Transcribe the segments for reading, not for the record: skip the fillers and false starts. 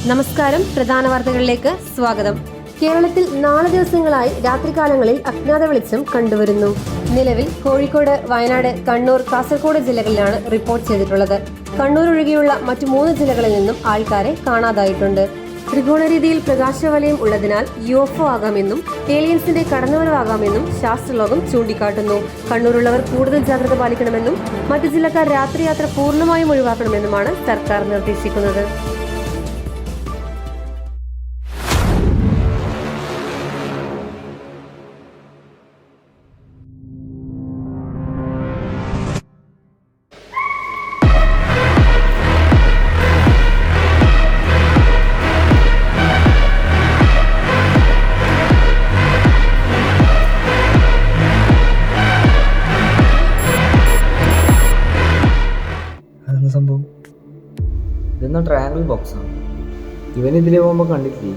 നമസ്കാരം. പ്രധാന വാർത്തകളിലേക്ക് സ്വാഗതം. കേരളത്തിൽ 4 ദിവസങ്ങളായി രാത്രികാലങ്ങളിൽ അജ്ഞാത വെളിച്ചം കണ്ടുവരുന്നു. നിലവിൽ കോഴിക്കോട്, വയനാട്, കണ്ണൂർ, കാസർഗോഡ് ജില്ലകളിലാണ് റിപ്പോർട്ട് ചെയ്തിട്ടുള്ളത്. കണ്ണൂർ ഒഴികെയുള്ള മറ്റു 3 ജില്ലകളിൽ നിന്നും ആൾക്കാരെ കാണാതായിട്ടുണ്ട്. ത്രികോണ രീതിയിൽ പ്രകാശവലയം ഉള്ളതിനാൽ UFO ആകാമെന്നും ഏലിയൻസിന്റെ കടന്നുവരവാകാമെന്നും ശാസ്ത്രലോകം ചൂണ്ടിക്കാട്ടുന്നു. കണ്ണൂരുള്ളവർ കൂടുതൽ ജാഗ്രത പാലിക്കണമെന്നും മറ്റു ജില്ലക്കാർ രാത്രിയാത്ര പൂർണ്ണമായും ഒഴിവാക്കണമെന്നുമാണ് സർക്കാർ നിർദ്ദേശിക്കുന്നത്. സംഭവം ഇതെന്നാ ട്രയാങ്കിൾ ബോക്സാണ്. ഇവൻ ഇതിലേ പോകുമ്പോ കണ്ടിട്ടില്ലേ?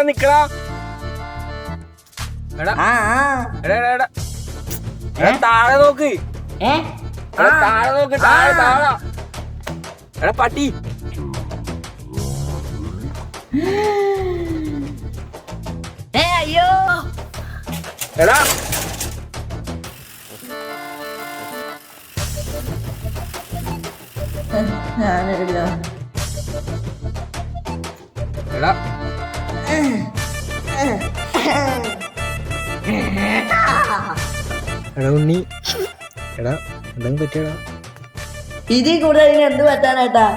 നിക്കടാ താഴെ നോക്ക്, താഴെ നോക്ക്, താഴെ താഴെ. എടാ പട്ടി, അയ്യോ എടാ ഞാനെടുക്ക എടാ എടാ ഉണ്ണി, എടാ എന്തെങ്കിലും പറ്റിയടാ? ഇതിൽ കൂടുതൽ ഇനി എന്ത് പറ്റാനായിട്ടാ?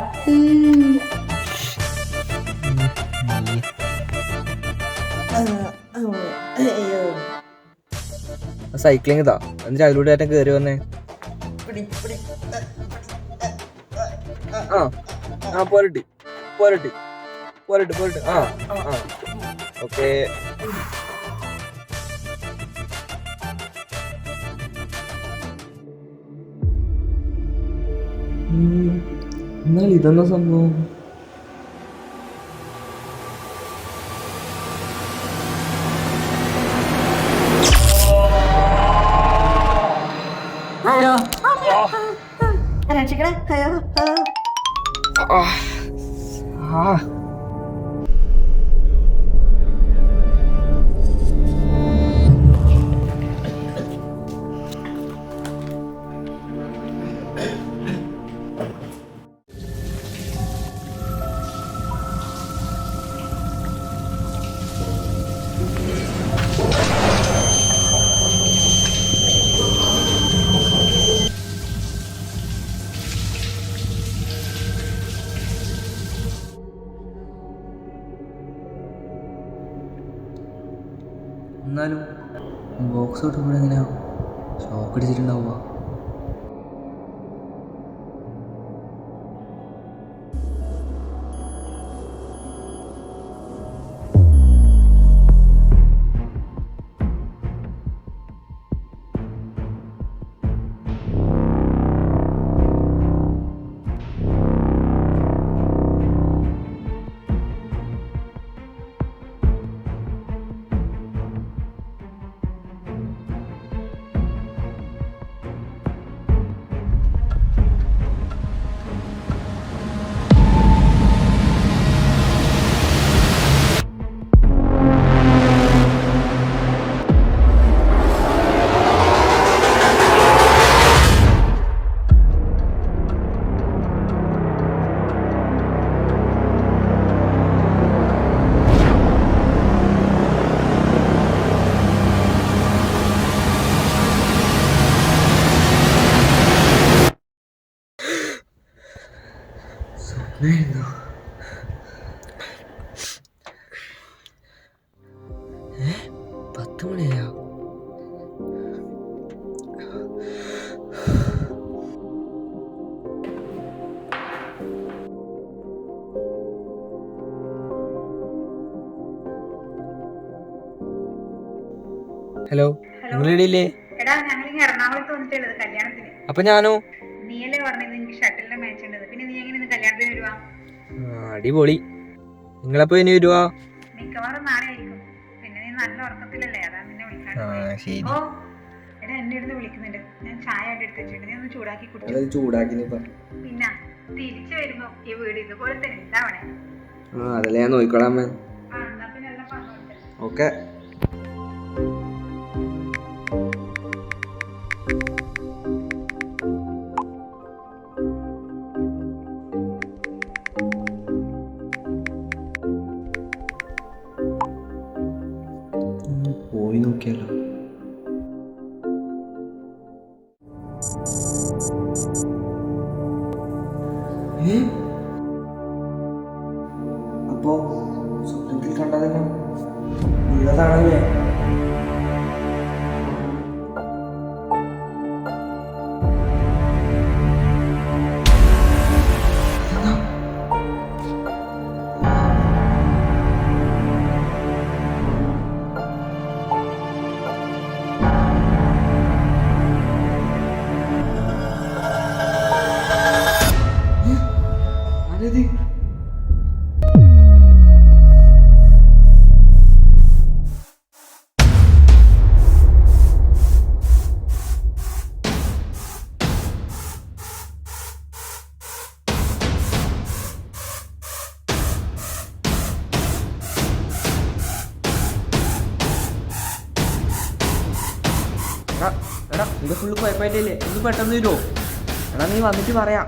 അയ്യോ സൈക്ലിംഗ് ഇതാ, എന്നിട്ട് അതിലൂടെ ഏറ്റവും കയറി വന്നേ. ആ പോരട്ട് പോരട്ട് പോരട്ട് പോരട്ട്. ഓക്കെ. എന്നാൽ ഇതെന്നാ സംഭവം? അയ്യോ രക്ഷിക്കണേ, അയ്യോ എന്നാലും ബോക്സ് തൊട്ട് ഇവിടെ എങ്ങനെയാ ഷോക്ക് അടിച്ചിട്ടുണ്ടാവുക? സ്വപ്നമായിരുന്നു. 10 മണിയാ? ഹലോ, നിങ്ങളിടയില്ലേ? എടാ ഞങ്ങൾ എറണാകുളത്ത് വന്നിട്ടുള്ളത് കല്യാണത്തിന്. അപ്പൊ ഞാനോ? നീയല്ലേ പറഞ്ഞത് എനിക്ക് ഷട്ടിലിന്റെ മാച്ച് ഉണ്ടെന്ന്. പിന്നെ നീ എങ്ങനെ കല്യാണത്തിന് വരുവാ? അടിപൊളി. നിങ്ങളപ്പോ ഇനി വരുവാ? മിക്കവാറും മിക്കവാറും നാളെ ആയിരിക്കും. പിന്നെ നീ നല്ല ഉറക്കത്തിലല്ലേ, അതാ നിന്നെ വിളിക്കാണ്ട് പോയത്. ശരി. ഓ എടാ, എന്റെ അടുത്ത് വിളിക്കുന്നുണ്ട്. ഞാൻ ചായ അടുത്ത് വെച്ചിട്ടുണ്ട്, നീ ഒന്ന് ചൂടാക്കി കുടിച്ചു. അത് ചൂടാക്കി പിന്നെ തിരിച്ചു വരുമ്പോ ഈ വീട് ഇതുപോലെ തന്നെ ഉണ്ടാവണേ. അതല്ലേ ഞാൻ നോക്കിക്കോളാം അമ്മ. എന്നാ പിന്നെ എല്ലാം പറഞ്ഞോട്ടെ. ഓക്കെ. പോയി നോക്കിയാലോ. അപ്പോ സ്വപ്നത്തിൽ കണ്ടതെല്ലാം ഉള്ളതാണല്ലേ? എടാ ഇത് ഫുള്ള് കുഴപ്പമായിട്ടില്ലേ? ഒന്ന് പെട്ടെന്ന് വരുമോ? എടാ നീ വന്നിട്ട് പറയാം.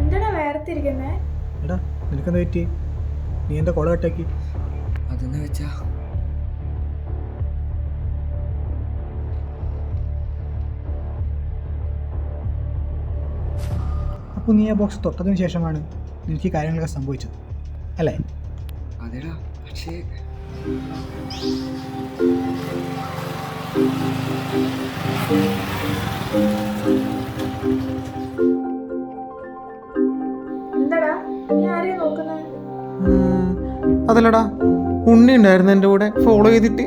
എന്താടാ വേർതിരിക്കുന്നേ? എടാ നിനക്കെന്താ പറ്റി? നീ എന്താ കൊള കട്ടാക്കി? അതെന്ന് വെച്ചാ അപ്പോൾ നീ ആ ബോക്സ് തൊട്ടതിന് ശേഷമാണ് നിനക്ക് ഈ കാര്യങ്ങളൊക്കെ സംഭവിച്ചത് അല്ലേ? അതെടാ, പക്ഷേ എന്താടാ നീ ആരെയാ നോക്കുന്നത്? അതല്ലടാ, ഉണ്ണി ഉണ്ടായിരുന്നു എൻ്റെ കൂടെ ഫോളോ ചെയ്തിട്ട്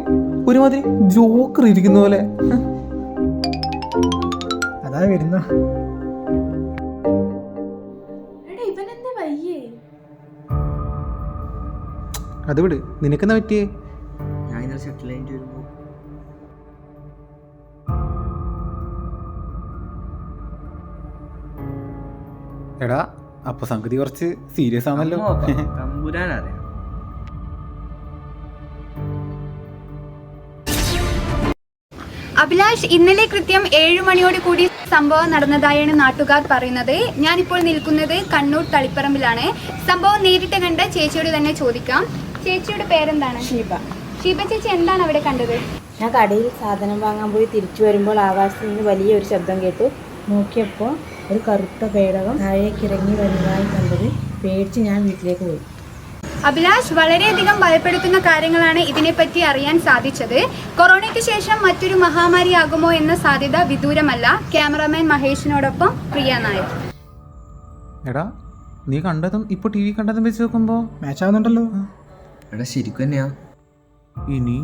ഒരുമാതിരി ജോക്കർ ഇരിക്കുന്ന പോലെ. അതാ വരുന്ന. എടാ ഇവനെന്താ വയ്യേ? അത് വിട്, നിനക്കെന്താ പറ്റിയേ? ഞാൻ ഇന്നലെ സെറ്റിൽ ആയിട്ട് വരുമ്പോ എടാ അപ്പൊ സംഗതി കുറച്ച് സീരിയസ് ആണല്ലോ. തമ്പുരാനറിയാം. അഭിലാഷ്, ഇന്നലെ കൃത്യം 7 മണിയോട് കൂടി സംഭവം നടന്നതായാണ് നാട്ടുകാർ പറയുന്നത്. ഞാനിപ്പോൾ നിൽക്കുന്നത് കണ്ണൂർ തളിപ്പറമ്പിലാണ്. സംഭവം നേരിട്ട് കണ്ട ചേച്ചിയോട് തന്നെ ചോദിക്കാം. ചേച്ചിയുടെ പേരെന്താണ്? ഷീബ. ഷീബ ചേച്ചി, എന്താണ് അവിടെ കണ്ടത്? ഞാൻ കടയിൽ സാധനം വാങ്ങാൻ പോയി തിരിച്ചു വരുമ്പോൾ ആകാശത്ത് നിന്ന് വലിയൊരു ശബ്ദം കേട്ടു. നോക്കിയപ്പോൾ ഒരു കറുത്ത പേടകം താഴേക്ക് ഇറങ്ങി വരുന്നതായി കണ്ടത്. പേടിച്ച് ഞാൻ വീട്ടിലേക്ക് പോയി. അഭിലാഷ്, വളരെയധികം ഭയപ്പെടുത്തുന്ന കാര്യങ്ങളാണ് ഇതിനെപ്പറ്റി അറിയാൻ സാധിച്ചത്. കൊറോണയ്ക്ക് ശേഷം മറ്റൊരു മഹാമാരിയാകുമോ എന്ന സാധ്യത വിദൂരമല്ല. ക്യാമറാമാൻ മഹേഷിനോടൊപ്പം പ്രിയ നായർ. എടാ നീ കണ്ടതും ഇപ്പൊ ടി വി കണ്ടതും വെച്ച് നോക്കുമ്പോ മാച്ച് ആവുന്നുണ്ടല്ലോ. എടാ ശരിക്കും തന്നെയാ. ഇനി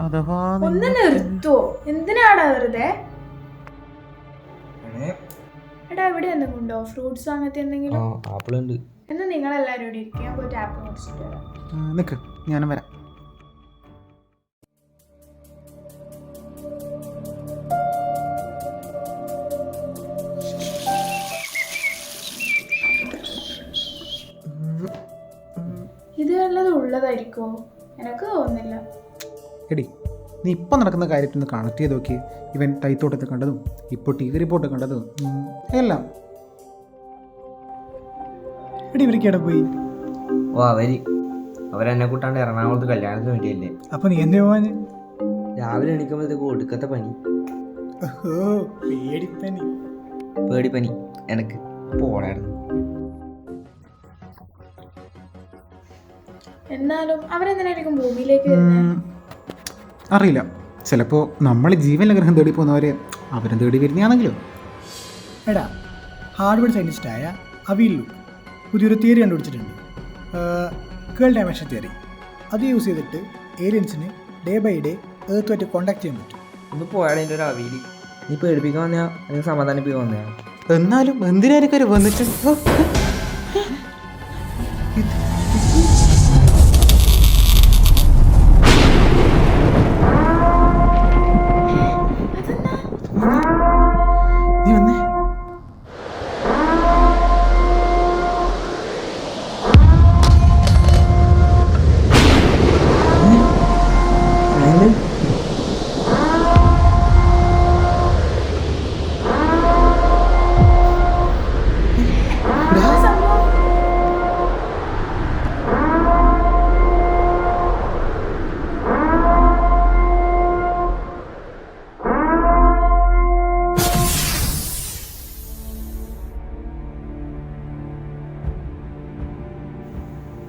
അഥവാ ഒന്ന് നിർത്തുവോ? എന്തിനാടാ വെറുതെ? എടാ ഇവിടെ എന്തെങ്കിലും ഉണ്ടോ? ഫ്രൂട്ട്സ് അങ്ങനത്തെ എന്തെങ്കിലും? ആപ്പിളുണ്ട്. എന്നാ നിങ്ങളെല്ലാവരും ഇവിടെ ഇരിക്കും, ഞാൻ പോയിട്ട് ആപ്പിൾ കുടിച്ചിട്ട് വരാം. നിക്ക്, ഞാനും വരാം. ഇത് വല്ലതും ഉള്ളതായിരിക്കോ? എനിക്ക് തോന്നുന്നില്ല. എടി നീ ഇപ്പം നടക്കുന്ന കാര്യത്തിൽ നിന്ന് കണക്ട് ചെയ്ത് നോക്കി. ഇവൻ തൈത്തോട്ടത്തിൽ കണ്ടതും ഇപ്പോൾ ടി വി റിപ്പോർട്ട് കണ്ടതും എല്ലാം. എടി ഇവർക്ക് എവിടെ പോയി? ഓ അവരെന്നെ കൂട്ടാണ്ട് എറണാകുളത്ത് കല്യാണത്തിന് വേണ്ടിയല്ലേ. അപ്പൊ നീ എന്തേ പോവാന്? രാവിലെ എണീക്കുമ്പോഴത്തേക്ക് ഒടുക്കത്തെ പനി. പേടിപ്പനി. പേടിപ്പനി എനക്ക്. പോണായിരുന്നു. എന്നാലും അവരെന്തിനായിരിക്കും ഭൂമിയിലേക്ക് വരുന്നത്? അറിയില്ല, ചിലപ്പോൾ നമ്മൾ ജീവൻ ഗ്രഹം തേടി പോകുന്നവരെ അവരും തേടി വരുന്നതാണെങ്കിലോ. എടാ ഹാർഡ്വേഡ് സയൻറ്റിസ്റ്റായ അവിയില്ലു പുതിയൊരു തിയറി കണ്ടുപിടിച്ചിട്ടുണ്ട്. കേൾ ഡയമെൻഷൻ തിയറി. അത് യൂസ് ചെയ്തിട്ട് ഏലിയൻസിന് ഡേ ബൈ ഡേ എർത്തുമായിട്ട് കോണ്ടാക്ട് ചെയ്യാൻ പറ്റും. ഒന്ന് പോയാടെ എൻ്റെ ഒരു അവിയിൽ. നീ പേടിപ്പിക്കാൻ വന്നയാ അല്ലെങ്കിൽ സമാധാനിപ്പിക്കാൻ വന്നയാ? എന്നാലും എന്തിനായിരിക്കും അവർ വന്നിട്ട് നീ വന്നേ.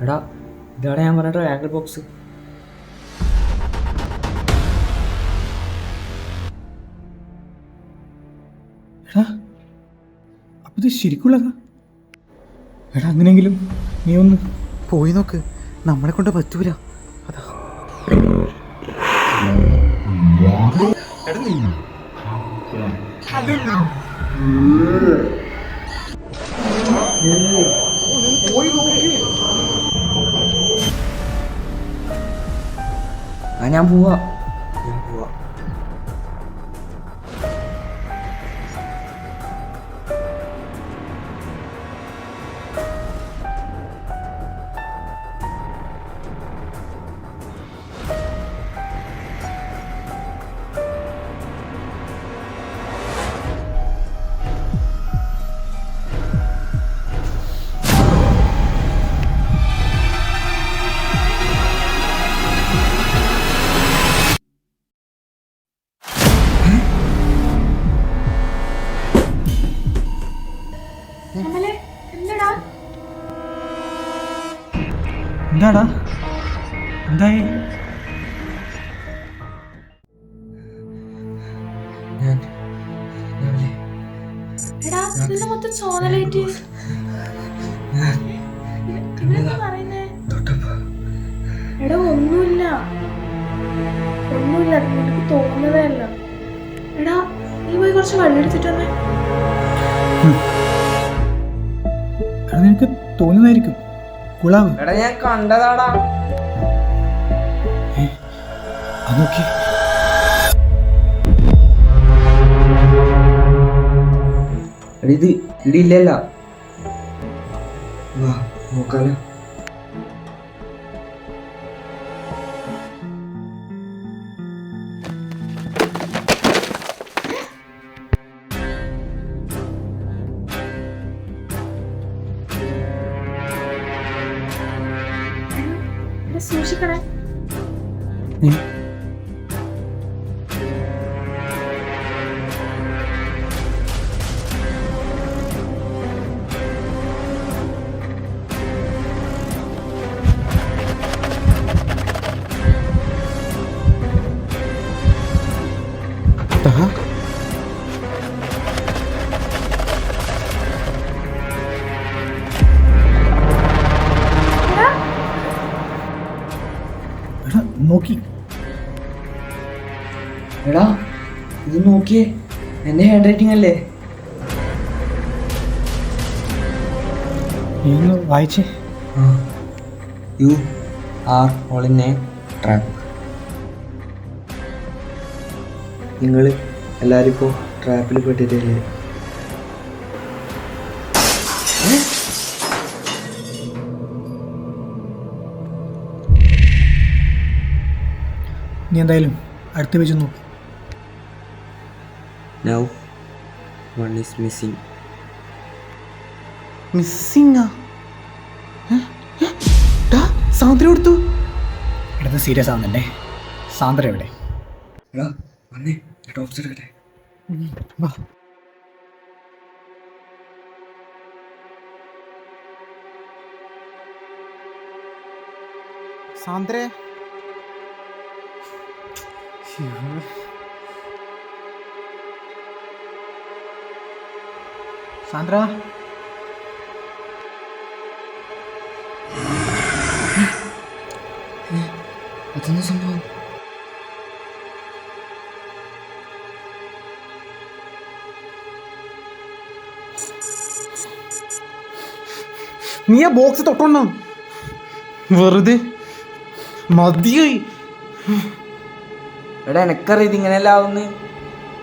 എടാ ഇതാടാ ഞാൻ പറഞ്ഞ ട്രയാങ്കിൾ ബോക്സ്. എടാ അപ്പോൾ ഇത് ശരിക്കുള്ളതാ? എടാ അങ്ങനെയെങ്കിലും നീ ഒന്ന് പോയി നോക്ക്, നമ്മളെ കൊണ്ട് പറ്റൂല. അതാ ഞാൻ പോവാ. അമലേ, എന്താടാ? എന്താടാ എന്തായി? എടാ നിന്നെ മൊത്തം ചോന്നലേറ്റ്. പിന്നെന്താ പറയുന്നേ? എടാ ഒന്നുമില്ല, നിനക്ക് തോന്നുന്നതേ അല്ല. എടാ നീ പോയി കുറച്ച് വെള്ളം എടുത്തിട്ട് വന്നേ. അത് നിനക്ക് തോന്നുന്നതായിരിക്കും. കുളാവ് എടാ ഞാൻ കണ്ടതാടാ. അത് നോക്കി. ഇത് ഇടിയില്ലല്ല. വാ നോക്കാലോ. എടാ സൂക്ഷിക്കണേ. എടാ നോക്കി. എടാ ഇത് നോക്കിയേ, എൻ്റെ ഹാൻഡ് റൈറ്റിംഗ് അല്ലേ? നീ ഒന്ന് വായിച്ചേ. You are all in A trap. നിങ്ങൾ എല്ലാവരും ഇപ്പോൾ ട്രാപ്പിൽ പെട്ടിട്ടില്ലേ? നീ എന്തായാലും അടുത്ത പേജ് നോക്ക്. Now one is missing. മിസ്സിങ്ങാ? സാന്ദ്ര കൊടുത്തു. ഇടത് സീരിയസ് ആവുന്നുണ്ടേ. സാന്ദ്ര എവിടെ? എടാ വന്നേ, ടോർച്ച് എടുക്കട്ടെ. വാ. സാന്ദ്രേ, സാന്ദ്ര അതൊന്നും സംഭവം. നീ ആ ബോക്സ് തൊട്ടോണ്ടോ? വെറുതെ മതിയായി. എടാ എനക്കറിയാം ഇത് ഇങ്ങനെയല്ല ആവുന്നു.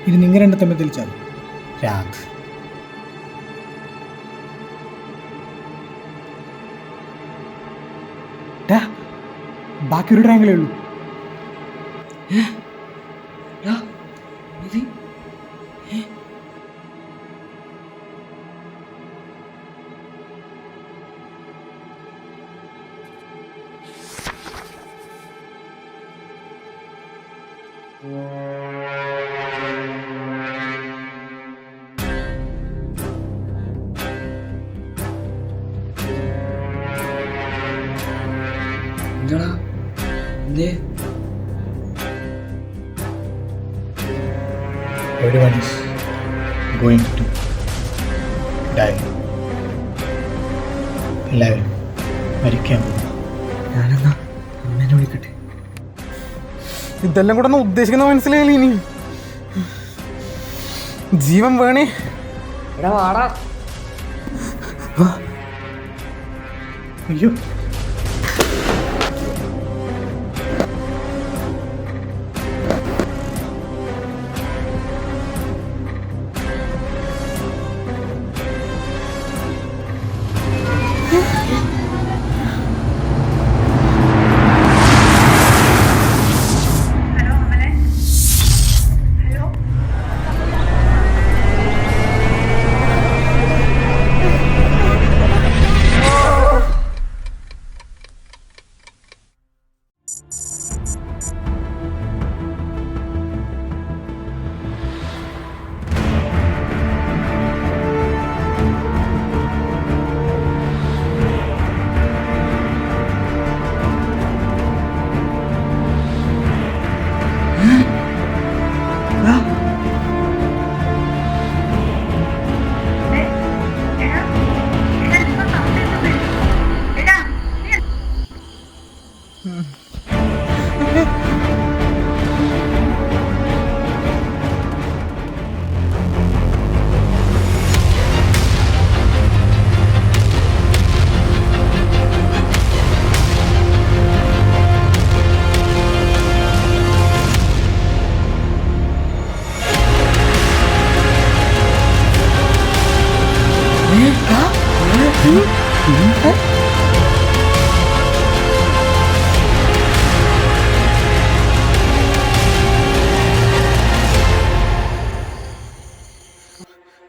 ഇത് നിങ്ങൾ രണ്ട് തമ്മിൽ തെളിച്ചാൽ രാത് ബാക്കി ഒരു ട്രയാങ്കിളേ ഉള്ളൂ. എന്താടാ എന്തേ? Everyone is going to die. എല്ലാവരും മരിക്കാൻ പോകുന്നു. ഞാനെന്നാ അമ്മേനെ വിളിക്കട്ടെ. ഇതെല്ലാം കൂടെ ഒന്ന് ഉദ്ദേശിക്കുന്ന മനസ്സിലായില്ല. ഇനി ജീവൻ വേണേ. എടാ വാടാ. അയ്യോ, ഹലോ അമലെ, ഹലോ.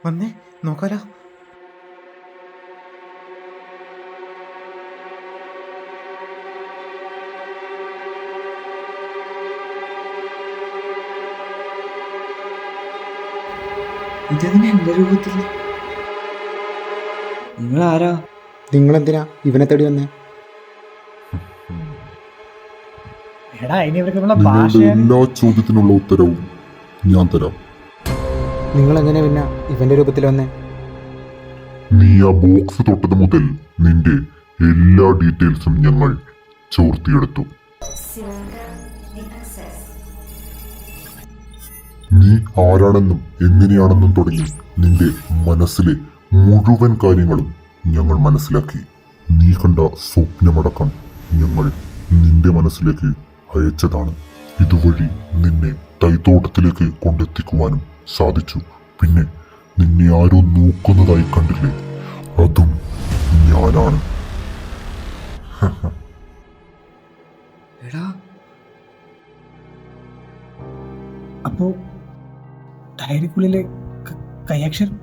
വന്നേ നോക്കാലോ. ഇതെങ്ങനെ എൻ്റെ രൂപത്തിൽ? നിങ്ങളാരാ? നിങ്ങളെന്തിനാ ഇവനെ തേടി വന്നേ? എടാ ഇനി ഇവർക്ക് നമ്മളെ ഭാഷ എല്ലാ ചോദ്യത്തിനുള്ള ഉത്തരവും ഞാൻ തരാം. നിങ്ങളെങ്ങനെ പിന്നെ ഇവന്റെ രൂപത്തിൽ വന്നേ? നീ ആ ബോക്സ് തൊട്ടത് മുതൽ നിന്റെ എല്ലാ ഡീറ്റെയിൽസും ഞങ്ങൾ ചോർത്തിയെടുത്തു. നീ ആരാണെന്നും എങ്ങനെയാണെന്നും തുടങ്ങി നിന്റെ മനസ്സിലെ മുഴുവൻ കാര്യങ്ങളും ഞങ്ങൾ മനസ്സിലാക്കി. നീ കണ്ട സ്വപ്നമടക്കം ഞങ്ങൾ നിന്റെ മനസ്സിലേക്ക് അയച്ചതാണ്. ഇതുവഴി നിന്നെ തൈത്തോട്ടത്തിലേക്ക് കൊണ്ടെത്തിക്കുവാനും സാധിച്ചു. പിന്നെ നിന്നെ ആരോ നോക്കുന്നതായി കണ്ടില്ലേ, അതും ഞാനാണ്. എടാ അപ്പോ ഡയറിക്കുള്ളിലെ കൈയക്ഷരം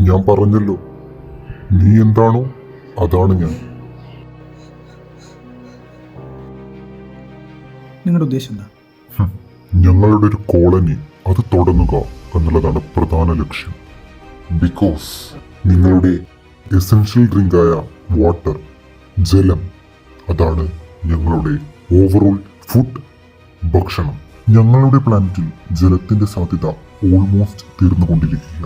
ഞാൻ പറഞ്ഞല്ലോ, നീ എന്താണോ അതാണ് ഞാൻ. നിങ്ങളുടെ ഉദ്ദേശം എന്താ? ഞങ്ങളുടെ ഒരു കോളനി അത് തുടങ്ങുക എന്നുള്ളതാണ് പ്രധാന ലക്ഷ്യം. ബിക്കോസ് നിങ്ങളുടെ എസൻഷ്യൽ ഡ്രിങ്കായ വാട്ടർ, ജലം, അതാണ് ഞങ്ങളുടെ ഓവറോൾ ഫുഡ്, ഭക്ഷണം. ഞങ്ങളുടെ പ്ലാനറ്റിൽ ജലത്തിന്റെ സാധ്യത ഓൾമോസ്റ്റ് തീർന്നുകൊണ്ടിരിക്കുക.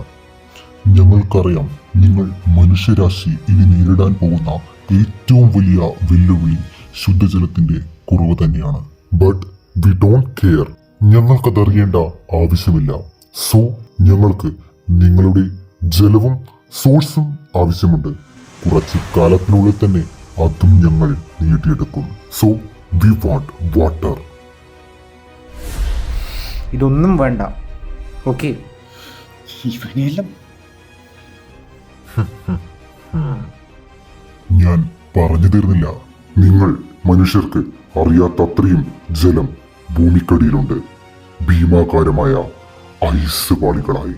ഞങ്ങൾക്കറിയാം നിങ്ങൾ മനുഷ്യരാശി ഇനി നേരിടാൻ പോകുന്ന ഏറ്റവും വലിയ വെല്ലുവിളി ശുദ്ധജലത്തിന്റെ കുറവ് തന്നെയാണ്. But we don't care. ഞങ്ങൾക്കതറിയേണ്ട ആവശ്യമില്ല. സോ ഞങ്ങൾക്ക് നിങ്ങളുടെ ജലവും സോഴ്സും ആവശ്യമുണ്ട്. കുറച്ച് കാലത്തിനുള്ളിൽ തന്നെ അതും ഞങ്ങൾ നേടിയെടുക്കും. So we want water. ഇതൊന്നും വേണ്ട. ഓക്കെ, ഇവനെല്ലാം ഞാൻ പറഞ്ഞു തീർന്നില്ല. നിങ്ങൾ മനുഷ്യർക്ക് അറിയാത്തത്രയും ജലം ഭൂമിക്കടിയിലുണ്ട്. ഭീമാകാരമായ ഐസ് പാളികളായി.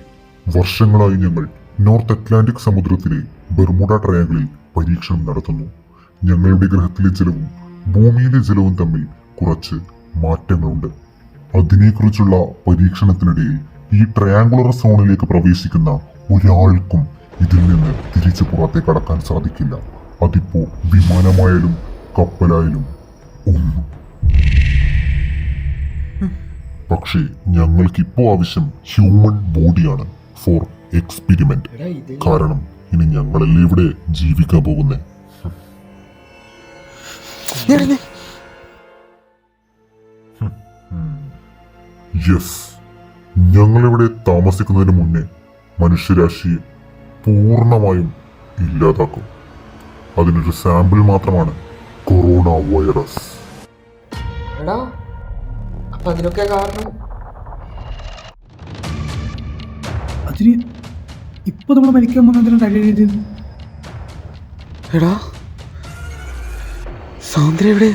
വർഷങ്ങളായി ഞങ്ങൾ നോർത്ത് അറ്റ്ലാന്റിക് സമുദ്രത്തിലെ ബെർമുഡ ട്രയാങ്കിളിൽ പരീക്ഷണം നടത്തുന്നു. ഞങ്ങളുടെ ഗ്രഹത്തിലെ ജലവും ഭൂമിയിലെ ജലവും തമ്മിൽ കുറച്ച് മാറ്റങ്ങളുണ്ട്. അതിനെക്കുറിച്ചുള്ള പരീക്ഷണത്തിനിടയിൽ ഈ ട്രയാങ്കുലർ സോണിലേക്ക് പ്രവേശിക്കുന്ന ഒരാൾക്കും ഇതിൽ നിന്ന് തിരിച്ചു പുറത്തേക്ക് കടക്കാൻ സാധിക്കില്ല. അതിപ്പോ വിമാനമായാലും കപ്പലായാലും ഒന്നും. പക്ഷേ ഞങ്ങൾക്കിപ്പോ ആവശ്യം ഹ്യൂമൻ ബോഡിയാണ് ഫോർ എക്സ്പെരിമെന്റ്. കാരണം ഇനി ഞങ്ങളല്ലേ ഇവിടെ ജീവിക്കാൻ പോകുന്നേ. യെസ്, ഞങ്ങളിവിടെ താമസിക്കുന്നതിന് മുന്നേ മനുഷ്യരാശിയെ പൂർണ്ണമായും ഇല്ലാതാക്കും. അതിനൊരു സാമ്പിൾ മാത്രമാണ് കൊറോണ വൈറസ്. എടാ, അപ്പൊ അതിനൊക്കെ കാരണം അതിന് ഇപ്പൊ നമ്മൾ മരിക്കാൻ പോകുന്നതിന് കഴിയരുത്. എടാ, സൗന്ദര്യം എവിടെ?